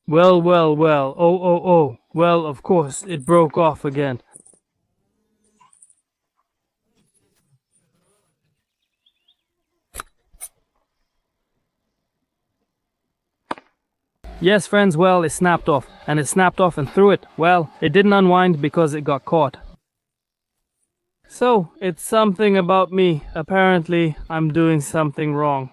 Well, well, well, oh. Well, of course, it broke off again. Yes, friends, well, it snapped off. And it snapped off and through it. Well, it didn't unwind because it got caught. So, it's something about me. Apparently, I'm doing something wrong.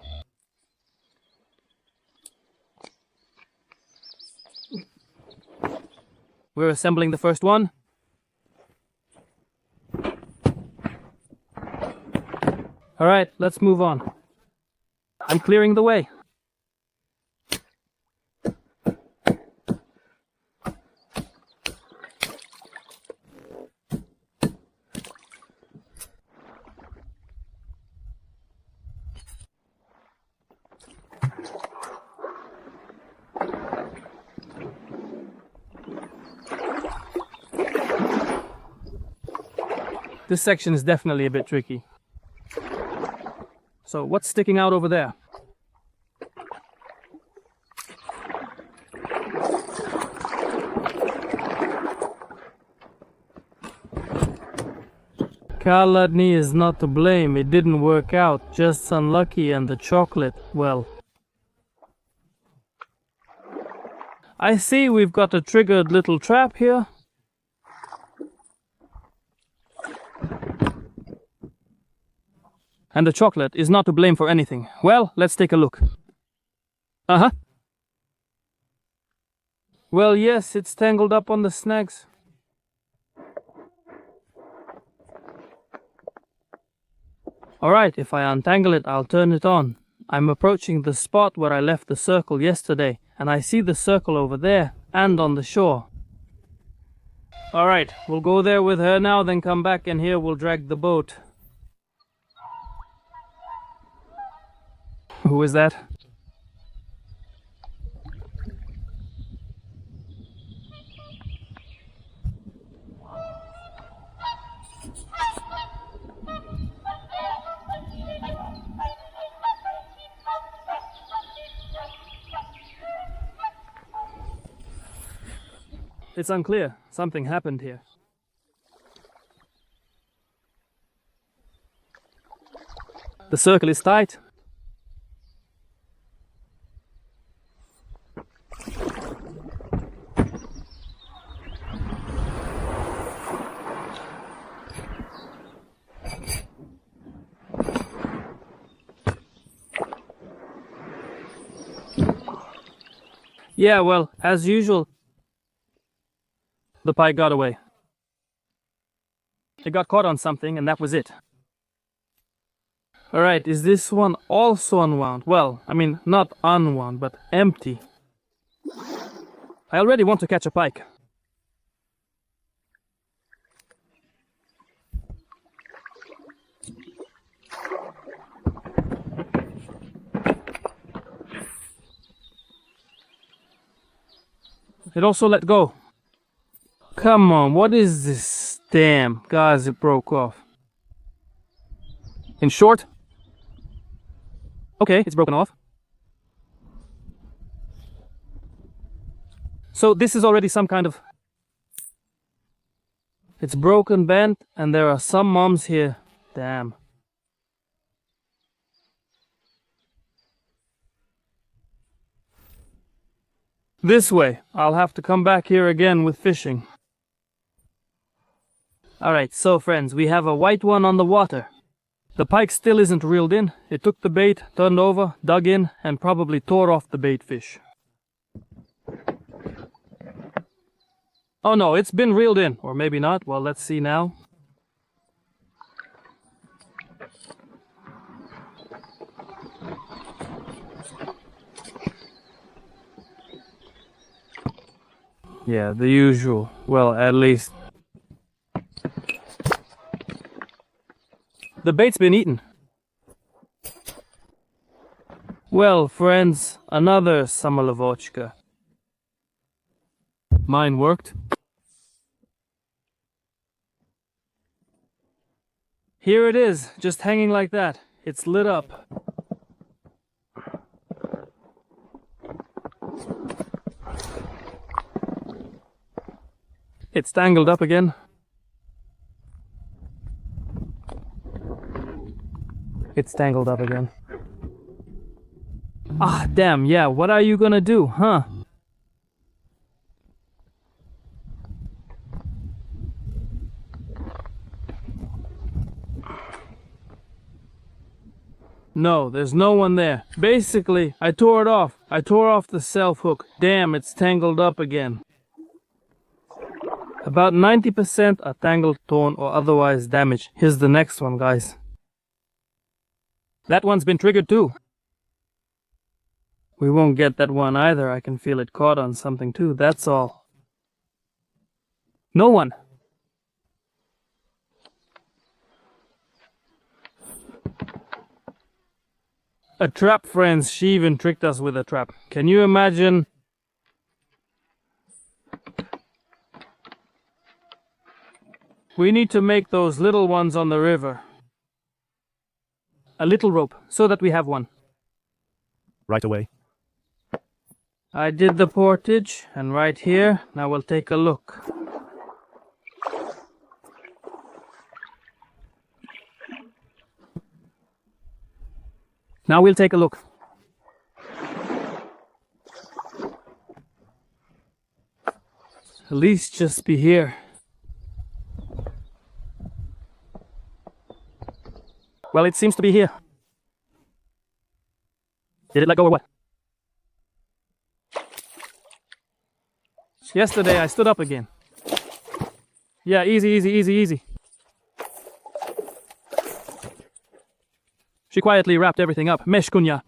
We're assembling the first one. Alright, let's move on. I'm clearing the way. This section is definitely a bit tricky. So, what's sticking out over there? Kaladni is not to blame. It didn't work out. Just unlucky, and the chocolate, well. I see we've got a triggered little trap here. And the chocolate is not to blame for anything. Well, let's take a look. Uh-huh. Well, yes, it's tangled up on the snags. Alright, if I untangle it, I'll turn it on. I'm approaching the spot where I left the circle yesterday, and I see the circle over there, and on the shore. Alright, we'll go there with her now, then come back, and here we'll drag the boat. Who is that? It's unclear. Something happened here. The circle is tight. Yeah, well, as usual, the pike got away. It got caught on something, and that was it. Alright, is this one also unwound? Well, I mean, not unwound, but empty. I already want to catch a pike. It also let go. Come on, what is this? Damn, guys, it broke off. In short? Okay, it's broken off. So this is already some kind of... It's broken, bent, and there are some moms here. Damn. This way. I'll have to come back here again with fishing. Alright, so friends, we have a white one on the water. The pike still isn't reeled in. It took the bait, turned over, dug in, and probably tore off the bait fish. Oh no, it's been reeled in. Or maybe not. Well, let's see now. Yeah, the usual. Well, at least... The bait's been eaten. Well, friends, another Samolovochka. Mine worked. Here it is, just hanging like that. It's lit up. It's tangled up again. It's tangled up again. Ah, damn, yeah, what are you gonna do, huh? No, there's no one there. Basically, I tore it off. I tore off the self hook. Damn, it's tangled up again. About 90% are tangled, torn, or otherwise damaged. Here's the next one, guys. That one's been triggered too. We won't get that one either. I can feel it caught on something too, that's all. No one. A trap, friends. She even tricked us with a trap. Can you imagine? We need to make those little ones on the river. A little rope, so that we have one. Right away. I did the portage, and right here, now we'll take a look. Now we'll take a look. At least just be here. Well, it seems to be here. Did it let go or what? Yesterday I stood up again. Yeah, easy, easy, easy, easy. She quietly wrapped everything up. Mesh kunya.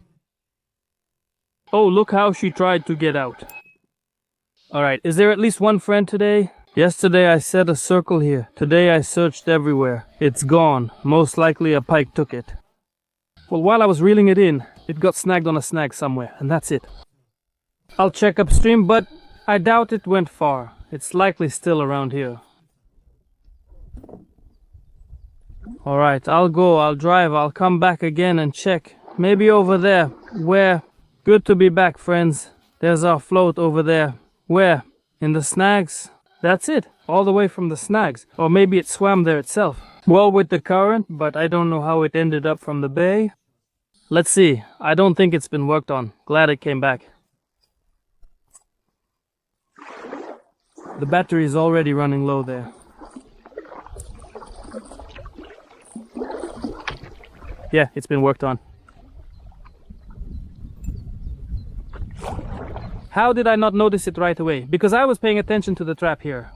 Oh, look how she tried to get out. Alright, is there at least one friend today? Yesterday I set a circle here. Today I searched everywhere. It's gone. Most likely a pike took it. Well, while I was reeling it in, it got snagged on a snag somewhere, and that's it. I'll check upstream, but I doubt it went far. It's likely still around here. Alright, I'll go, I'll drive, I'll come back again and check. Maybe over there. Where? Good to be back, friends. There's our float over there. Where? In the snags? That's it, all the way from the snags. Or maybe it swam there itself. Well, with the current, but I don't know how it ended up from the bay. Let's see, I don't think it's been worked on. Glad it came back. The battery is already running low there. Yeah, it's been worked on. How did I not notice it right away? Because I was paying attention to the trap here.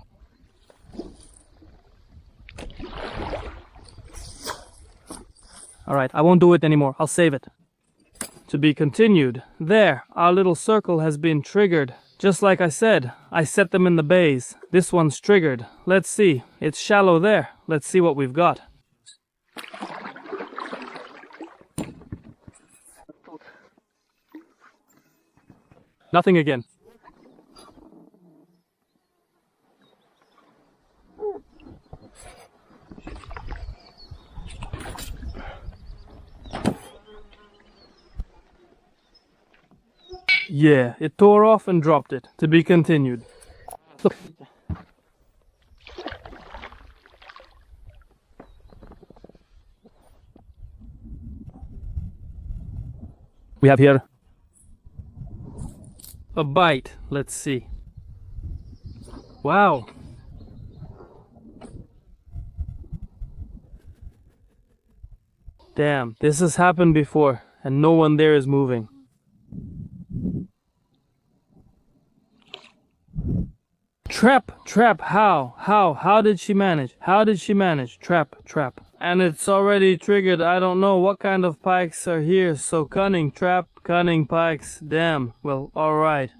Alright, I won't do it anymore. I'll save it. To be continued. There, our little circle has been triggered. Just like I said, I set them in the bays. This one's triggered. Let's see. It's shallow there. Let's see what we've got. Nothing again. Yeah, it tore off and dropped it. To be continued. Look. We have here a bite. Let's see. Wow. Damn, this has happened before, and no one there is moving. Trap, how did she manage? Trap. And it's already triggered. I don't know what kind of pikes are here. So cunning trap, cunning pikes. Damn, well, alright.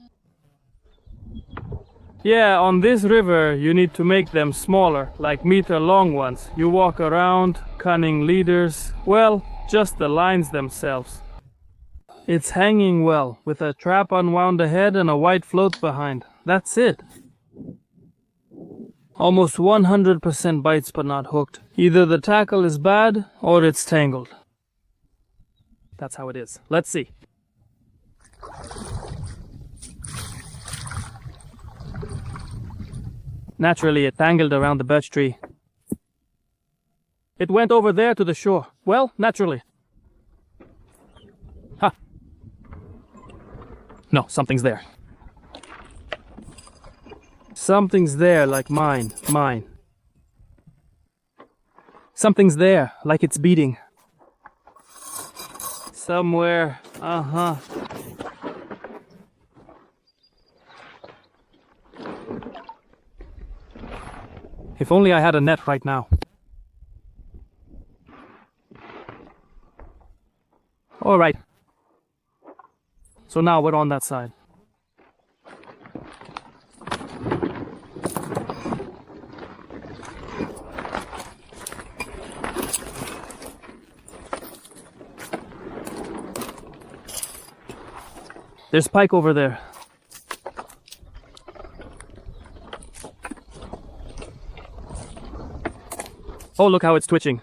Yeah, on this river you need to make them smaller, like meter-long ones. You walk around, cunning leaders. Well, just the lines themselves. It's hanging well, with a trap unwound ahead and a white float behind. That's it. Almost 100% bites but not hooked. Either the tackle is bad or it's tangled. That's how it is. Let's see. Naturally, it tangled around the birch tree. It went over there to the shore. Well, naturally. Ha! No, something's there. Something's there, like mine. Something's there, like it's beating. Somewhere. If only I had a net right now. Alright. So now we're on that side. There's Pike over there. Oh, look how it's twitching.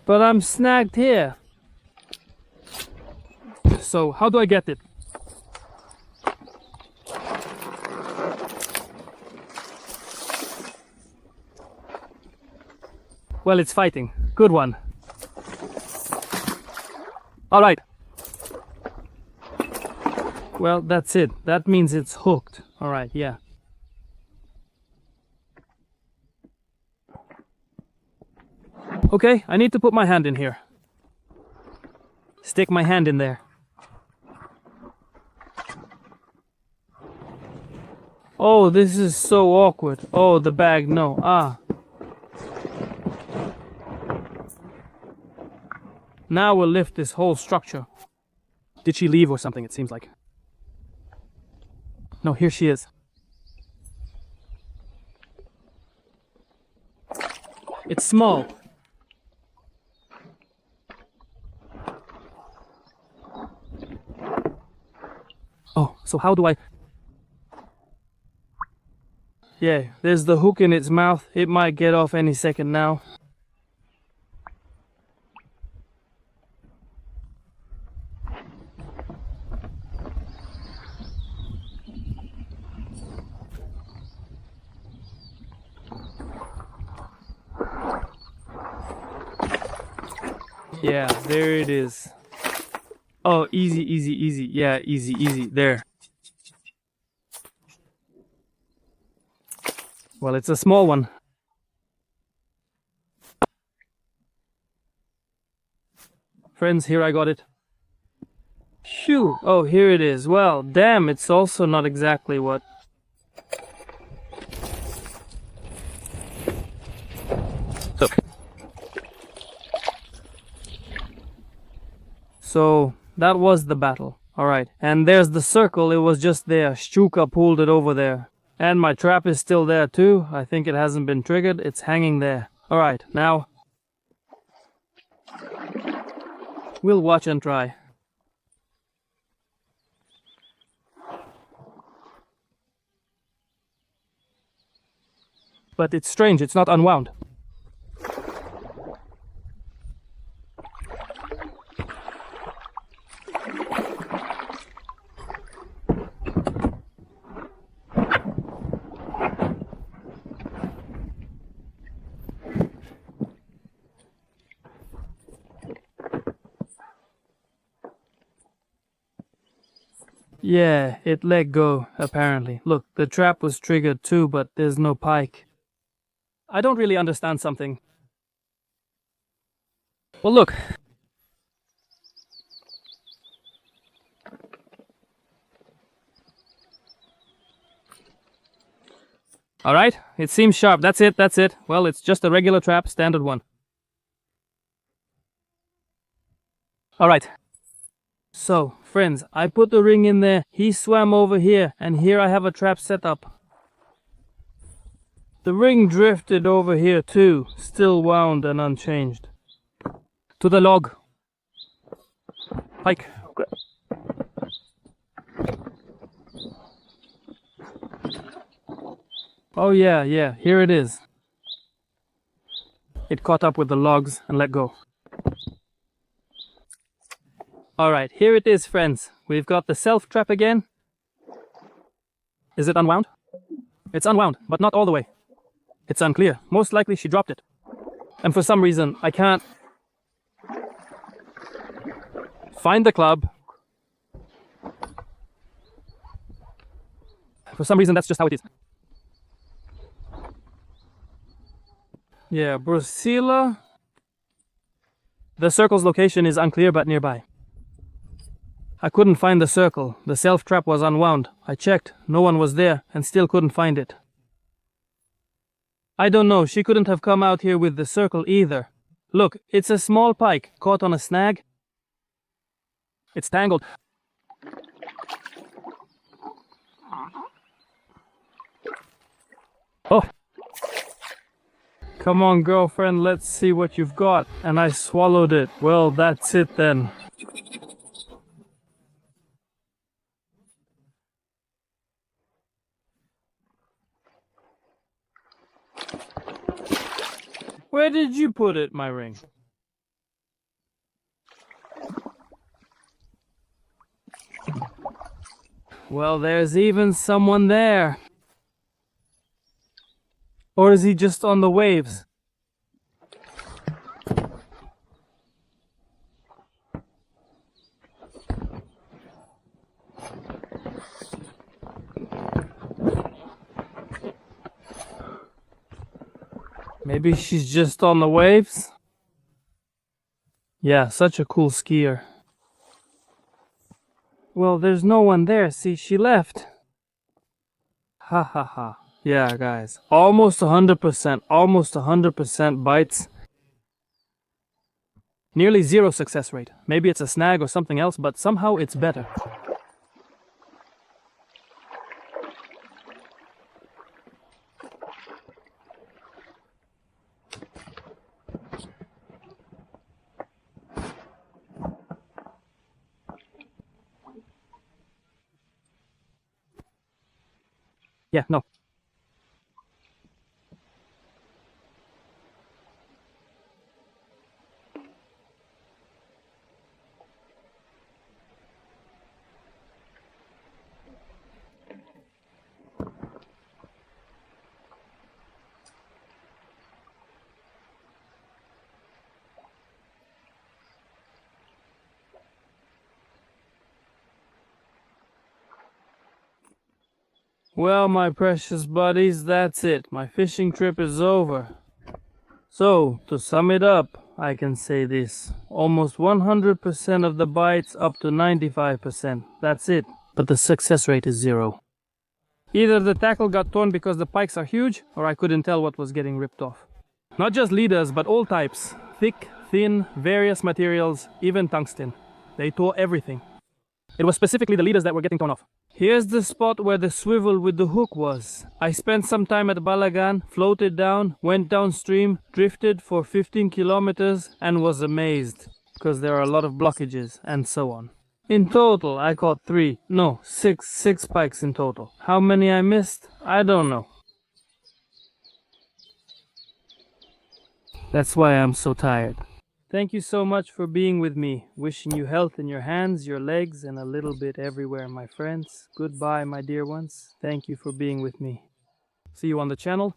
But I'm snagged here. So, how do I get it? Well, it's fighting. Good one. Alright. Well, that's it. That means it's hooked. Alright, yeah. Okay, I need to put my hand in here. Stick my hand in there. Oh, this is so awkward. Oh, the bag, no. Ah. Now we'll lift this whole structure. Did she leave or something, it seems like? No, here she is. It's small. Oh, so how do I... Yeah, there's the hook in its mouth. It might get off any second now. Yeah, there it is. Oh, easy, easy, easy. Yeah, easy, easy. There. Well, it's a small one. Friends, here I got it. Phew. Oh, here it is. Well, damn, it's also not exactly what... So, that was the battle. Alright, and there's the circle. It was just there. Stuka pulled it over there. And my trap is still there too. I think it hasn't been triggered. It's hanging there. Alright, now... we'll watch and try. But it's strange, it's not unwound. Yeah, it let go, apparently. Look, the trap was triggered too, but there's no pike. I don't really understand something. Well, look. Alright, it seems sharp. That's it, that's it. Well, it's just a regular trap, standard one. Alright. So, friends, I put the ring in there, he swam over here, and here I have a trap set up. The ring drifted over here too, still wound and unchanged. To the log. Pike. Oh yeah, here it is. It caught up with the logs and let go. Alright, here it is, friends. We've got the self trap again. Is it unwound? It's unwound, but not all the way. It's unclear. Most likely she dropped it. And for some reason, I can't find the club. For some reason, that's just how it is. Yeah, Brusila. The circle's location is unclear but nearby. I couldn't find the circle. The self-trap was unwound. I checked. No one was there and still couldn't find it. I don't know. She couldn't have come out here with the circle either. Look, it's a small pike caught on a snag. It's tangled. Oh! Come on, girlfriend, let's see what you've got. And I swallowed it. Well, that's it then. Where did you put it, my ring? Well, there's even someone there. Or is he just on the waves? Maybe she's just on the waves? Yeah, such a cool skier. Well, there's no one there. See, she left. Ha ha ha. Yeah, guys. Almost 100% bites. Nearly zero success rate. Maybe it's a snag or something else, but somehow it's better. Yeah, no. Well, my precious buddies, that's it. My fishing trip is over. So, to sum it up, I can say this. Almost 100% of the bites up to 95%. That's it. But the success rate is zero. Either the tackle got torn because the pikes are huge, or I couldn't tell what was getting ripped off. Not just leaders, but all types. Thick, thin, various materials, even tungsten. They tore everything. It was specifically the leaders that were getting torn off. Here's the spot where the swivel with the hook was. I spent some time at Balagan, floated down, went downstream, drifted for 15 kilometers, and was amazed. Because there are a lot of blockages, and so on. In total, I caught six pikes in total. How many I missed? I don't know. That's why I'm so tired. Thank you so much for being with me. Wishing you health in your hands, your legs, and a little bit everywhere, my friends. Goodbye, my dear ones. Thank you for being with me. See you on the channel.